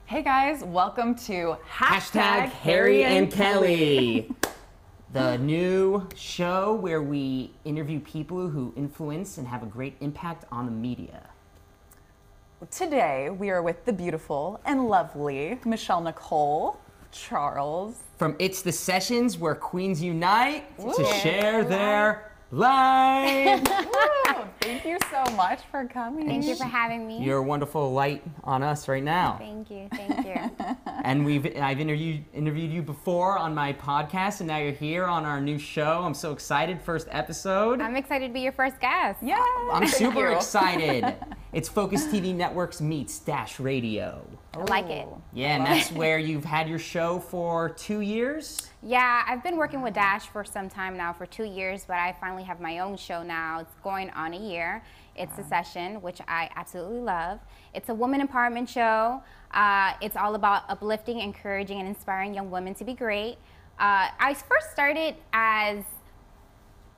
Hey guys, welcome to Hashtag Harry and Kelly, the new show where we interview people who influence and have a great impact on the media. Today we are with the beautiful and lovely Michelle Nicole Charles. From It's the Sessions, where queens unite Woo. to share their light. Woo! Thank you so much for coming. Thank you for having me. You're a wonderful light on us right now. Thank you, thank you. And I've interviewed you before on my podcast, and now you're here on our new show. I'm so excited. First episode. I'm excited to be your first guest. Yeah. I'm super excited. It's Focus TV Networks meets Dash Radio. I like it. Yeah, and that's where you've had your show for 2 years? Yeah, I've been working with Dash for some time now, for 2 years, but I finally have my own show now. It's going on a year. It's The Session, which I absolutely love. It's a woman empowerment show. It's all about uplifting, encouraging, and inspiring young women to be great. I first started as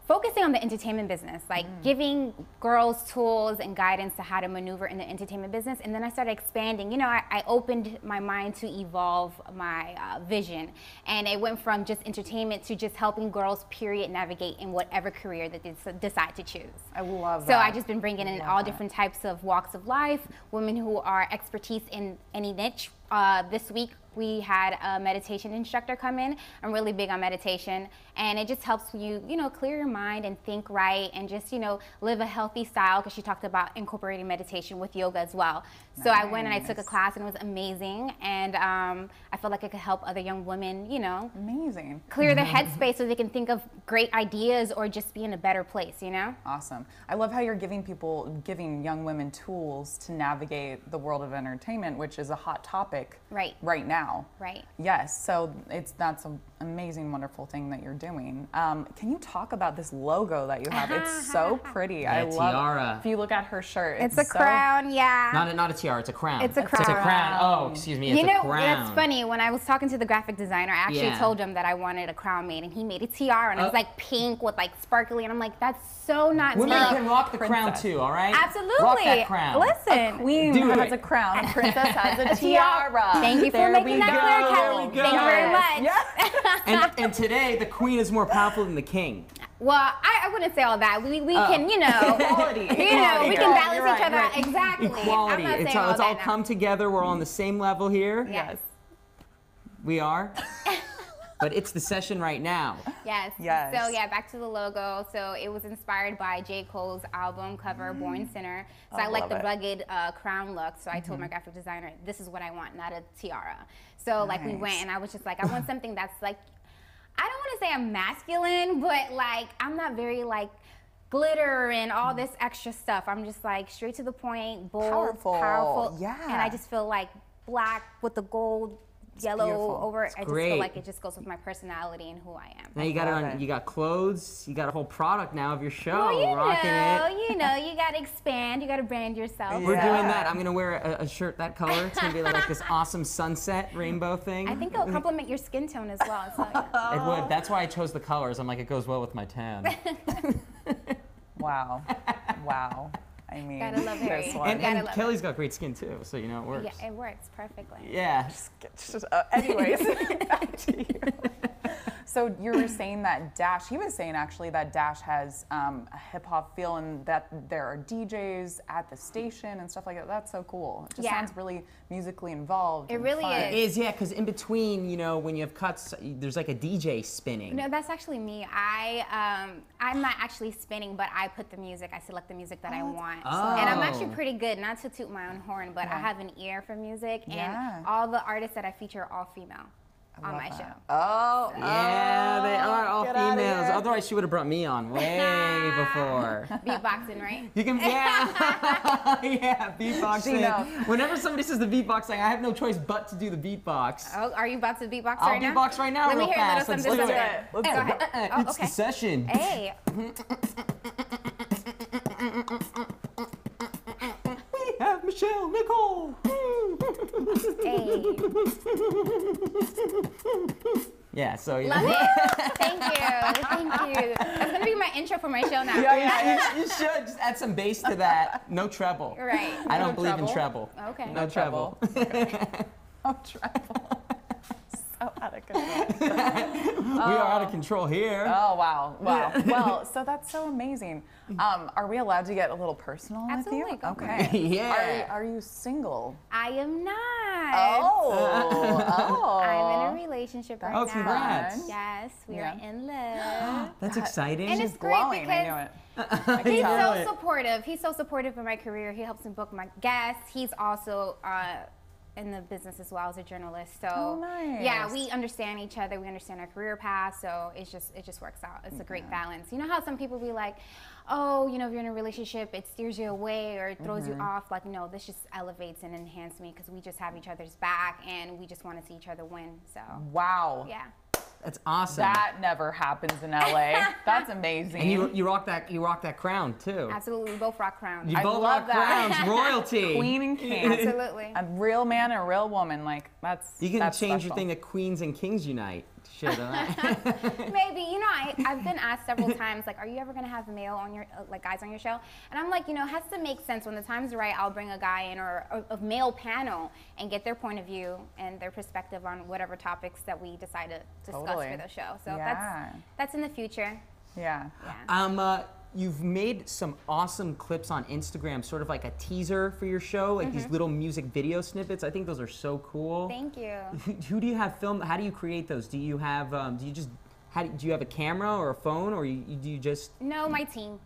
focusing on the entertainment business, like giving girls tools and guidance to how to maneuver in the entertainment business. And then I started expanding. You know, I opened my mind to evolve my vision. And it went from just entertainment to just helping girls, period, navigate in whatever career that they decide to choose. I love So that. I just been bringing in all different types of walks of life, women who are expertise in any niche. This week we had a meditation instructor come in. I'm really big on meditation, and it just helps you, clear your mind and think right, and just, live a healthy style, because she talked about incorporating meditation with yoga as well. So I went and I took a class, and it was amazing, and I feel like it could help other young women, Amazing. clear their headspace so they can think of great ideas or just be in a better place, Awesome. I love how you're giving young women tools to navigate the world of entertainment, which is a hot topic right now. Right. Yes, so that's an amazing, wonderful thing that you're doing. Can you talk about this logo that you have? It's so pretty. I love tiara. If you look at her shirt, It's a crown, yeah. Not a tiara, it's a crown. It's a It's a crown. crown. Oh, excuse me, it's a crown. It's funny. When I was talking to the graphic designer, I actually Yeah. told him that I wanted a crown made, and he made a tiara, and it was like pink with like sparkly, and I'm like, that's so not me. Women can rock the crown Princess. too, all right? Absolutely. Rock that crown. Listen. Queen Do has it. a crown, a princess has a tiara. Thank you for There making we that go. clear, There Kelly. we go. Thank you very much. Yes. And today, the queen is more powerful than the king. Well, I wouldn't say all that. We can, Equality. we Equality, can girl. balance You're each right, other right. out. Exactly. Equality. I'm not saying It's all all that now. come together. We're all on the same level here. Yes. We are. But it's the session right now. Yes. Yes. So yeah, back to the logo. So it was inspired by J. Cole's album cover, Born Sinner. So I like love the it. rugged crown look. So I told my graphic designer, this is what I want, not a tiara. So like we Nice. went, and I was just like, I want something that's like, I don't want to say I'm masculine, but like I'm not very like glitter and all this extra stuff. I'm just like straight to the point, bold, Powerful. Yeah. And I just feel like black with the gold, yellow beautiful. over it. I just great. feel like it just goes with my personality and who I am. Now you got it love on. it. You got clothes. You got a whole product now of your show. Well, rocking it. you gotta expand, you gotta brand yourself. We're Yeah. doing that. I'm gonna wear a shirt that color. It's gonna be like this awesome sunset rainbow thing. I think it'll complement your skin tone as well. So, yeah. It would. That's why I chose the colors. I'm like, it goes well with my tan. Wow. Wow. I mean, Gotta love Harry. this one. And, Gotta and love Kelly's got great skin too, so you know it works. Yeah, it works perfectly. Yeah. Anyways, back to you. So you were saying that Dash, he was saying actually that Dash has a hip hop feel, and that there are DJs at the station and stuff like that. That's so cool. It just Yeah. sounds really musically involved. It and really fun. It is, yeah, because in between, when you have cuts, there's like a DJ spinning. No, that's actually me. I'm not actually spinning, but I put the music. I select the music that I want, and I'm actually pretty good. Not to toot my own horn, but I have an ear for music, Yeah. and all the artists that I feature are all female on my show. Oh, Yeah, they are all get outta females. here. Otherwise, she would have brought me on way before. Beatboxing, right? You can, yeah, beatboxing. She knows. Whenever somebody says the beatboxing, I have no choice but to do the beatbox. Oh, are you about to beatbox I'll right now? beatbox right now Let me real hear a fast. little Let's something. do something. it. Let's Go do ahead. Oh, It's okay. the session. Hey. We have Michelle Nicole. Hey. Yeah, so you Love know. it. Thank you. Thank you. That's gonna be my intro for my show now. You should just add some bass to that. No treble. Right. I don't No believe in treble? treble. Okay. No treble. Oh, travel. So out of control. We are out of control here. Oh, wow. Wow. Well, so that's so amazing. Are we allowed to get a little personal Absolutely, with you? go for Okay. Yeah. Are you single? I am not. Oh. I'm in a relationship right Oh, now. congrats. Yes, we Yeah. are in love. That's exciting. And She's it's great glowing. I because knew it. He's Yeah. so supportive. He's so supportive of my career. He helps me book my guests. He's also in the business as well as a journalist. So Oh, nice. yeah, we understand each other. We understand our career paths. So it just works out. It's a great balance. You know how some people be like, oh, you know, if you're in a relationship, it steers you away or it throws you off. Like, no, this just elevates and enhances me because we just have each other's back and we just want to see each other win. So Wow. yeah. That's awesome. That never happens in LA. That's amazing. And you rock that crown too. Absolutely. We both rock crowns. You I both love rock that. crowns, royalty. Queen and king. Absolutely. A real man and a real woman. Like, that's You can that's change your special. thing to Queens and Kings Unite. Shit. Maybe, you know, I've been asked several times, like, are you ever gonna have male on your, like, guys on your show? And I'm like, you know, it has to make sense. When the time's right, I'll bring a guy in or a male panel and get their point of view and their perspective on whatever topics that we decide to discuss Totally. for the show. So Yeah. that's in the future. Yeah. Yeah. You've made some awesome clips on Instagram, sort of like a teaser for your show, like these little music video snippets. I think those are so cool. Thank you. Who do you have film? How do you create those? Do you have? Do you have a camera or a phone, or do you just No, my team.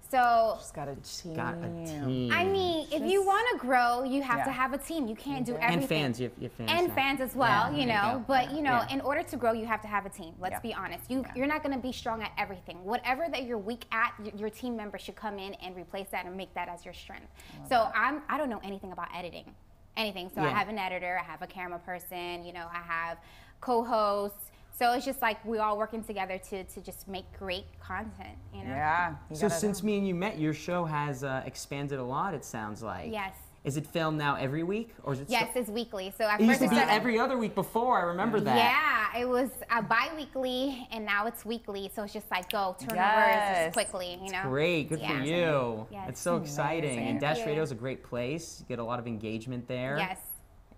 So Just got a team. got a team? I mean, if you want to grow, you have to Yeah. have a team. You can't do And everything. and fans. You have fans. And now. fans as well, Yeah, you there you know. go. But you know, Yeah. in order to grow, you have to have a team. Let's Yeah. be honest. You're not going to be strong at everything. Whatever that you're weak at, your team member should come in and replace that and make that as your strength. So I don't know anything about editing, anything. So I Yeah. have an editor, I have a camera person, you know, I have co-hosts. So it's just like we're all working together to just make great content, you know. Yeah. you So gotta- since me and you met, your show has expanded a lot. It sounds like. Yes. Is it filmed now every week, or is it? Yes, it's weekly. So at It used first to be started- every other week before. I remember that. Yeah, it was bi-weekly, and now it's weekly. So it's just like go turnovers Yes. just quickly, you know. Great, good for Yeah. you. Yes. It's so exciting. Amazing. And Dash Thank Radio you. is a great place. You get a lot of engagement there. Yes.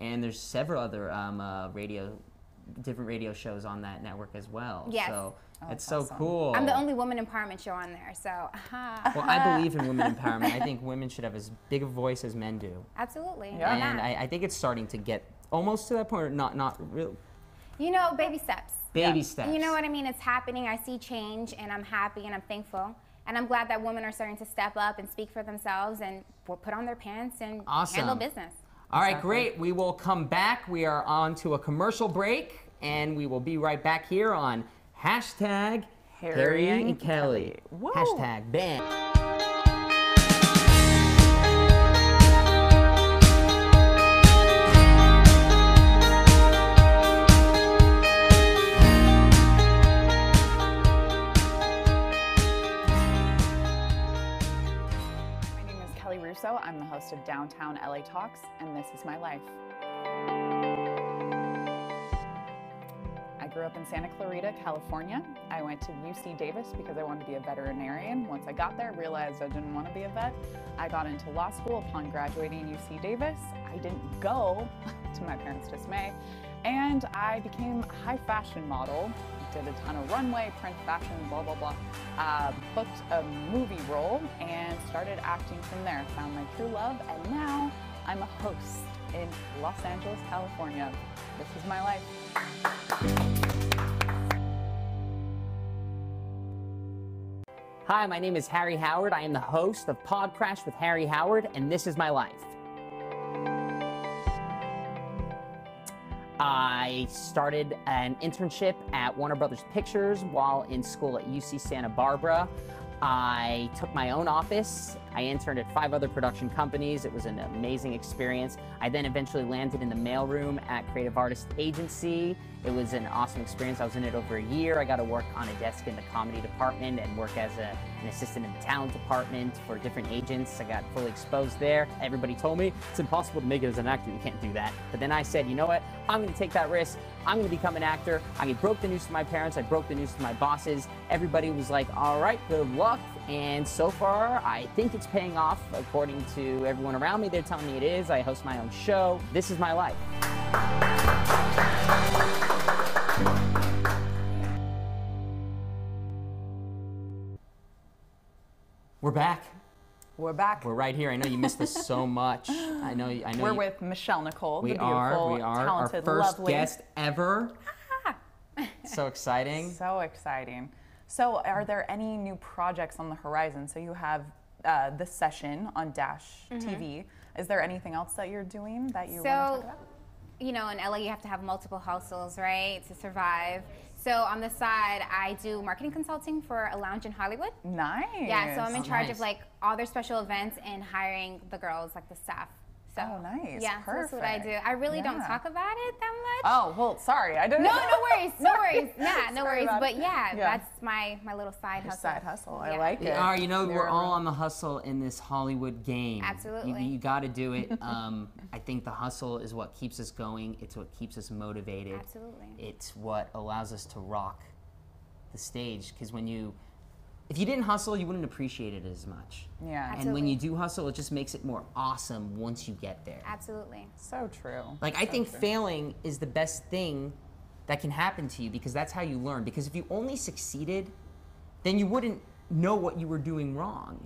And there's several other different radio shows on that network as well. Yes. So it's that's so awesome. cool. I'm the only woman empowerment show on there, so Well, I believe in women empowerment. I think women should have as big a voice as men do. absolutely. Yeah. Why And not? I think it's starting to get almost to that point, or not real. You know, baby steps. Baby Yeah. steps. You know what I mean? It's happening. I see change, and I'm happy and I'm thankful. And I'm glad that women are starting to step up and speak for themselves and put on their pants and Awesome. handle business. All right, Exactly. great. We will come back. We are on to a commercial break, and we will be right back here on hashtag Harry and Kelly. Woo. Hashtag ban. My name is Kelly Russo. I'm the host of Downtown LA Talks, and this is my life. I grew up in Santa Clarita, California. I went to UC Davis because I wanted to be a veterinarian. Once I got there, I realized I didn't want to be a vet. I got into law school upon graduating UC Davis. I didn't go, to my parents' dismay, and I became a high fashion model. Did a ton of runway, print fashion, blah, blah, blah. Booked a movie role and started acting from there. Found my true love, and now I'm a host in Los Angeles, California. This is my life. Hi, my name is Harry Howard. I am the host of Pod Crash with Harry Howard, and this is my life. I started an internship at Warner Brothers Pictures while in school at UC Santa Barbara. I took my own office. I interned at 5 other production companies. It was an amazing experience. I then eventually landed in the mailroom at Creative Artist Agency. It was an awesome experience. I was in it over a year. I got to work on a desk in the comedy department and work as an assistant in the talent department for different agents. I got fully exposed there. Everybody told me it's impossible to make it as an actor. You can't do that. But then I said, you know what? I'm going to take that risk. I'm going to become an actor. I broke the news to my parents. I broke the news to my bosses. Everybody was like, all right, good luck. and so far, I think it's paying off. According to everyone around me, they're telling me it is. I host my own show. This is my life. We're back. We're back. We're right here. I know you missed us so much. I know. We're with Michelle Nicole, We the beautiful, are. Our talented, first lovely. guest ever. So exciting. So exciting. So, are there any new projects on the horizon? So, you have this session on Dash TV. Is there anything else that you're doing that you want to talk about? You know, in LA, you have to have multiple hustles, right, to survive. So on the side, I do marketing consulting for a lounge in Hollywood. Nice. Yeah, so I'm in charge nice. of like all their special events and hiring the girls, like the staff. So, Oh, nice. Yeah, so that's what I do. Perfect. I really don't Yeah. talk about it that much. Oh, well, sorry. I didn't No, no worries, no worries. Yeah, no Sorry worries. about But it. yeah, Yeah. that's my little side Your hustle. side hustle. I Yeah. like We it. are. You know, You're we're a all real- on the hustle in this Hollywood game. Absolutely. You got to do it. I think the hustle is what keeps us going. It's what keeps us motivated. Absolutely. It's what allows us to rock the stage. Because if you didn't hustle, you wouldn't appreciate it as much. Yeah. And when you do hustle, it just makes it more awesome once you get there. Absolutely. So true. Like, I think failing is the best thing that can happen to you because that's how you learn. Because if you only succeeded, then you wouldn't know what you were doing wrong.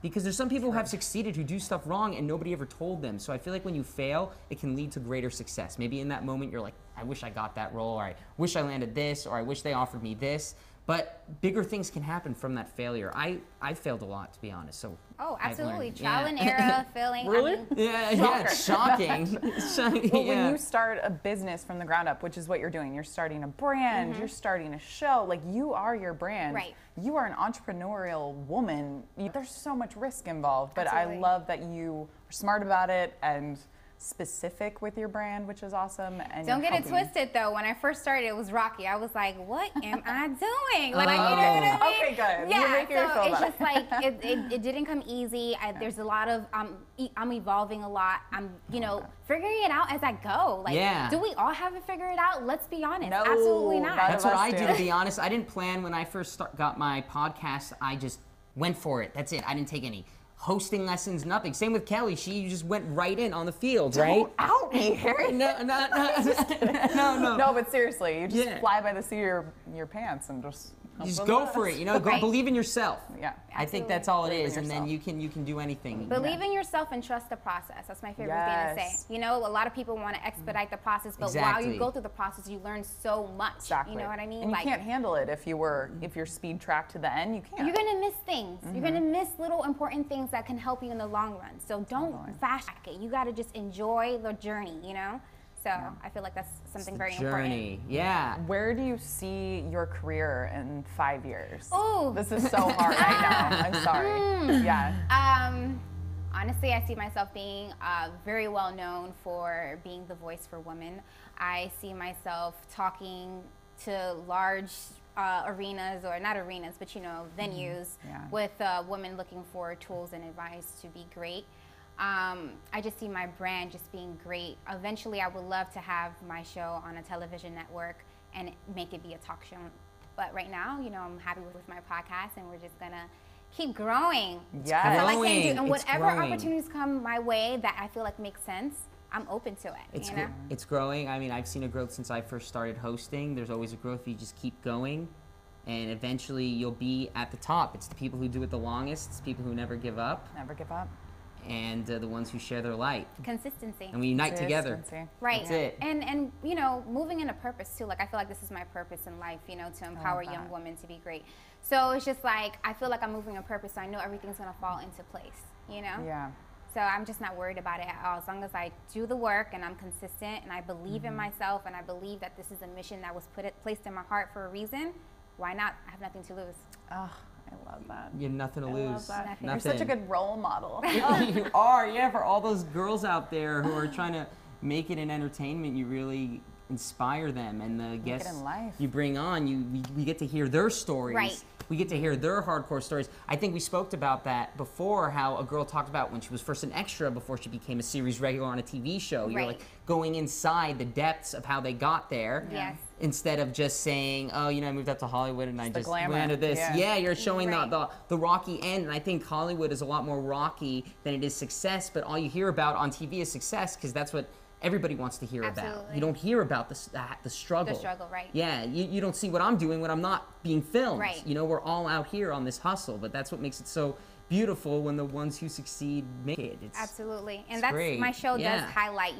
Because there's some people who have succeeded who do stuff wrong and nobody ever told them. So I feel like when you fail, it can lead to greater success. Maybe in that moment you're like, I wish I got that role, or I wish I landed this, or I wish they offered me this. But bigger things can happen from that failure. I failed a lot, to be honest. So Oh, I've absolutely. learned. Trial Yeah. and error, failing. Really? I mean, Yeah, it's shocking. Well, Yeah. when you start a business from the ground up, which is what you're doing, you're starting a brand, you're starting a show, like you are your brand. Right. You are an entrepreneurial woman. There's so much risk involved, but Absolutely. I love that you are smart about it and specific with your brand, which is awesome. And Don't you're get it helping- twisted though. When I first started, it was rocky. I was like, "What am I doing?" Like, Oh. you know what I mean? Okay, good. Yeah. You're making me so feel it's better. just like it didn't come easy. There's a lot of I'm evolving a lot. I'm figuring it out as I go. Like, Yeah. do we all have to figure it out? Let's be honest. No, Absolutely not. not That's of what us I do. do, to be honest. I didn't plan when I first got my podcast. I just went for it. That's it. I didn't take any hosting lessons, nothing. Same with Kelly. She just went right in on the field, right? Don't out me, Harry. No. No, but seriously, you just Yeah. fly by the seat of your pants and just hope Just for go the for it. best. You know, go Right. believe in yourself. Yeah. I think that's all it Believe in is, and then yourself. you can do anything. Believe in yourself and trust the process. That's my favorite thing to Yes. say. You know, a lot of people want to expedite the process, but while Exactly. you go through the process, you learn so much. Exactly. You know what I mean? And you can't handle it if you're speed tracked to the end. You can't. You're gonna miss things. You're gonna miss little important things that can help you in the long run. So don't fast track it. You gotta just enjoy the journey, you know? So I feel like that's something very Journey. Yeah. Where do you see your career in 5 years? Ooh. This is so hard. I know. I'm sorry. Yeah. important. Honestly, I see myself being very well known for being the voice for women. I see myself talking to large arenas, or not arenas, but venues Yeah. with women looking for tools and advice to be great. I just see my brand just being great. Eventually, I would love to have my show on a television network and make it be a talk show. But right now, I'm happy with my podcast, and we're just gonna keep growing. Yes. That's all I can do. Growing. And It's whatever growing. opportunities come my way that I feel like make sense, I'm open to it. It's you know? it's growing. I mean, I've seen a growth since I first started hosting. There's always a growth if you just keep going, and eventually you'll be at the top. It's the people who do it the longest. It's people who never give up, Never give up. and the ones who share their light. Consistency. And we unite together. Consistency. Right. That's it. And moving into purpose too. Like, I feel like this is my purpose in life, to empower young that. women to be great. So it's just like, I feel like I'm moving on purpose, so I know everything's gonna fall into place, Yeah. So I'm just not worried about it at all. As long as I do the work and I'm consistent and I believe in myself and I believe that this is a mission that was placed in my heart for a reason, why not? I have nothing to lose. Oh, I love that. You have nothing to I lose. love that. Nothing. You're such a good role model. You are, yeah, for all those girls out there who are trying to make it in entertainment. You really inspire them, and the guests in life. you bring on, we get to hear their stories. Right. We get to hear their hardcore stories. I think we spoke about that before, how a girl talked about when she was first an extra before she became a series regular on a TV show. You're Right. like going inside the depths of how they got there. Yes. Instead of just saying, oh, I moved up to Hollywood and I the just glamour. landed this. Yeah. You're showing Right. the rocky end. And I think Hollywood is a lot more rocky than it is success. But all you hear about on TV is success, because that's what everybody wants to hear about. Absolutely. You don't hear about the struggle. The struggle, right. Yeah, you don't see what I'm doing when I'm not being filmed. Right. You know, we're all out here on this hustle, but that's what makes it so beautiful when the ones who succeed make it. Absolutely. And it's that's great. my show Yeah. does highlight,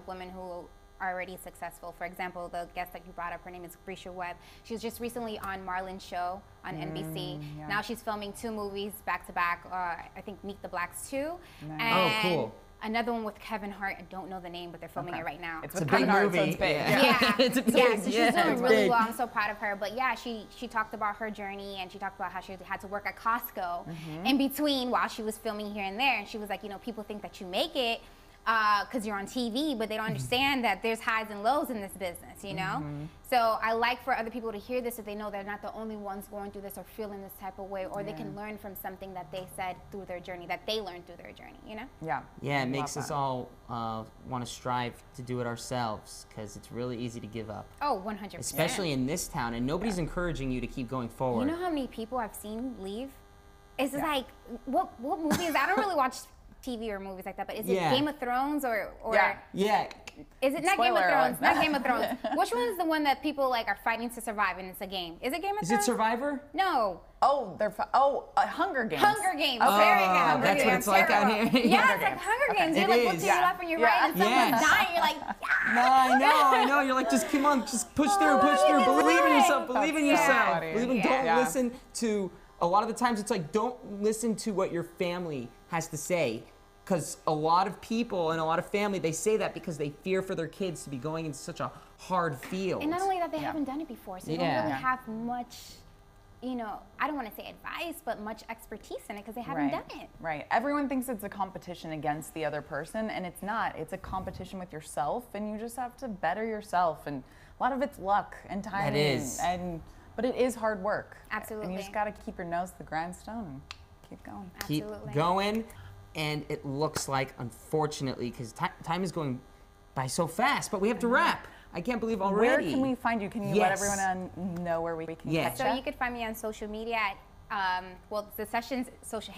women who are already successful. For example, the guest that you brought up, her name is Brescia Webb. She was just recently on Marlon's show on NBC. yeah. Now she's filming 2 movies back to back. I think Meet the Blacks 2. Nice. And Oh, cool. another one with Kevin Hart. I don't know the name, but they're filming it right now. It's It's a with big Kevin Hart, movie. so it's big. Yeah, It's a big, yeah, so she's yeah, doing it's really big. well. I'm so proud of her. But yeah, she talked about her journey, and she talked about how she had to work at Costco in between while she was filming here and there. And she was like, people think that you make it because you're on TV, but they don't understand that there's highs and lows in this business, So I like for other people to hear this, so they know they're not the only ones going through this or feeling this type of way, or they can learn from something that they said through their journey, that they learned through their journey, Yeah. Yeah, it Love makes us that. all want to strive to do it ourselves, because it's really easy to give up, Oh, 100%. especially in this town, and nobody's encouraging you to keep going forward. You know how many people I've seen leave? It's just like, what movies? I don't really watch TV or movies like that, but is it Yeah. Game of Thrones or Yeah. Yeah, is it not Game of Spoiler Thrones? alert. Not Game of Thrones. Which one is the one that people like are fighting to survive and it's a game? Is it Game of is Thrones? it Survivor? No. Oh, Hunger Games. Hunger Games. Okay. Very good. Oh, Hunger that's what Games. it's like out Terrible. here. Yeah, Hunger it's like Games. Hunger Okay. Games. You're It like is. looking Yeah. left and you're Yeah. right, and someone's Yes. dying. You're like, yeah. No, I know. You're like, just come on, just push through, push through. can Believe in do it. yourself. Believe in That's so yourself. funny. Believe in. Yeah. Don't Yeah. listen to. A lot of the times, it's like, don't listen to what your family has to say, because a lot of people and a lot of family, they say that because they fear for their kids to be going into such a hard field. And not only that, they haven't done it before, so you don't Yeah. really Yeah. have much, I don't want to say advice, but much expertise in it because they haven't done it. Right. Everyone thinks it's a competition against the other person, and it's not. It's a competition with yourself, and you just have to better yourself. And a lot of it's luck and timing. is. But it is hard work. And Absolutely. you just got to keep your nose to the grindstone and keep going. Keep Absolutely. going, and it looks like, unfortunately, because time is going by so fast, but we have to wrap. I can't believe already. Where can we find you? Can you let Yes. everyone know where we can Yes. catch So you could find me on social media at, the Sessions social,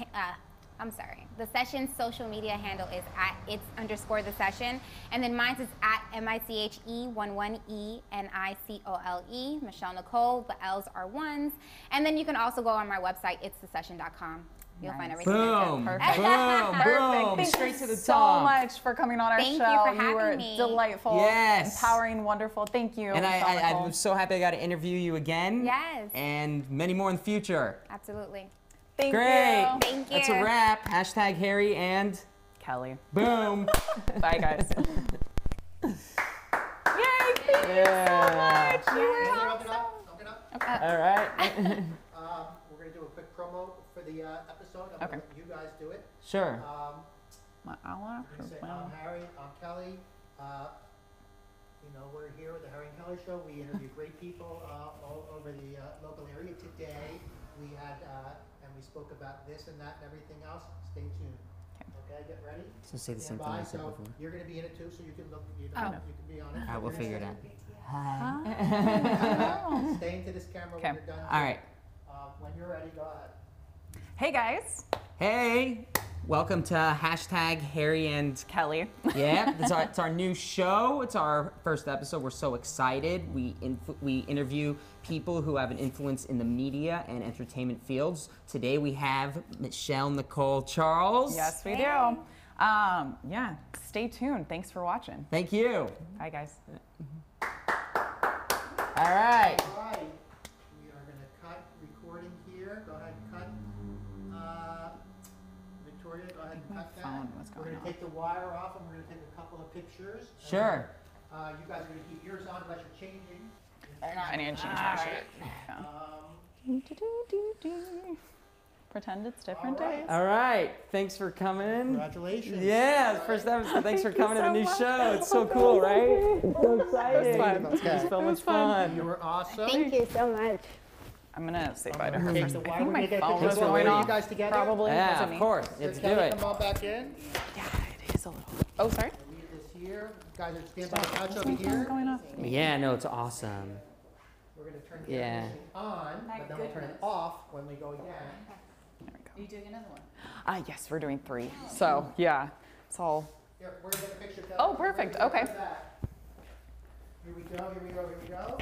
the Sessions social media handle is at its_the session. And then mine is at MICHE11ENICOLE, Michelle Nicole, the L's are ones. And then you can also go on my website, itsthesession.com. You'll find everything there too. Boom, Perfect. boom, boom. Thank Straight you to the so top. much for coming on our Thank you show. for having were me. delightful, Yes. empowering, wonderful. Thank you. And Michelle Nicole. I'm so happy I got to interview you again. Yes. And many more in the future. Absolutely. Thank Great. you. Thank That's a you. wrap. Hashtag Harry and Kelly. boom. Bye, guys. Yay! Thank you so much. You were awesome. All right. We're going to do a quick promo for the episode. I'm Okay. going to let you guys do it. Sure. I want We're going to say, I'm Harry, I'm Kelly. We're here at the Harry and Kelly Show. We interview great people all over the local area. Today, we had, and we spoke about this and that and everything else. Stay tuned. Okay, get ready. So say the same Stand thing by. I said So before. you're going to be in it too, so you can look, you Oh. can be on it. All right, we'll You're figure it gonna out. Hi. say- Stay into this camera Okay. when you're done. All right. When you're ready, go ahead. Hey, guys. Hey, welcome to hashtag Harry and Kelly. yeah. It's our new show. It's our first episode. We're so excited. We interview people who have an influence in the media and entertainment fields. Today we have Michelle Nicole Charles. Yes, we Hey. do. Yeah, stay tuned. Thanks for watching. Thank you. Bye, guys. All right. All right, we are going to cut recording here. Go ahead and cut. Victoria, go ahead and cut that. phone was We're going going to take the wire off and we're going to take a couple of pictures. And Sure. then, you guys are going to keep yours on unless you're changing. I need to change my shirt. Um, Pretend it's different All right. days. All right. Thanks for coming. Congratulations. Yeah, first episode. Thanks for coming to the so new much. show. It's so cool, right? It's so exciting. fun. It's so much fun. You were awesome. Thank you so much. I'm gonna say bye to I'm her gonna first. take the I wire. think We're my gonna get phone pictures is of going you off. guys together. Probably. Yeah, wasn't of me. course. So Let's do Kelly, it. come on back in. Yeah, it is a little. Oh, sorry. Leave this here. You guys are stand by the couch Is over my phone here. going off? Yeah, no, it's awesome. We're gonna turn the Yeah. air conditioning on, but then we'll turn it off when we go again. There we go. Are you doing another one? Yes, we're doing 3. So yeah, it's all. Here, we're gonna get a picture. Kelly. Oh, perfect. We're gonna Okay. get that. Here we go. Here we go. Here we go.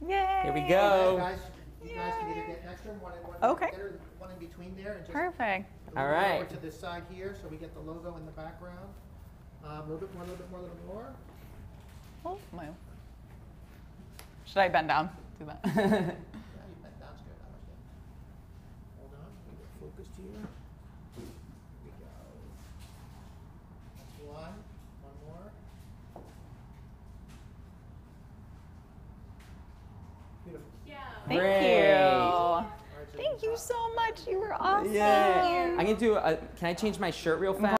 Yay! Here we You go. guys can either get next to him, one Okay. get her, one in between there, and just Perfect. move All it right. over to this side here, so we get the logo in the background. A little bit more, a little bit more, a little bit more. Oh my. Should I bend down? Do that. Yeah, you bent down, it's good. That was good. Hold on, we get focused here. Here we go. That's one. One more. Beautiful. Thank Great. you. All right, so Thank you so much. You were awesome. Yeah. I'm gonna do a, can I change my shirt real fast?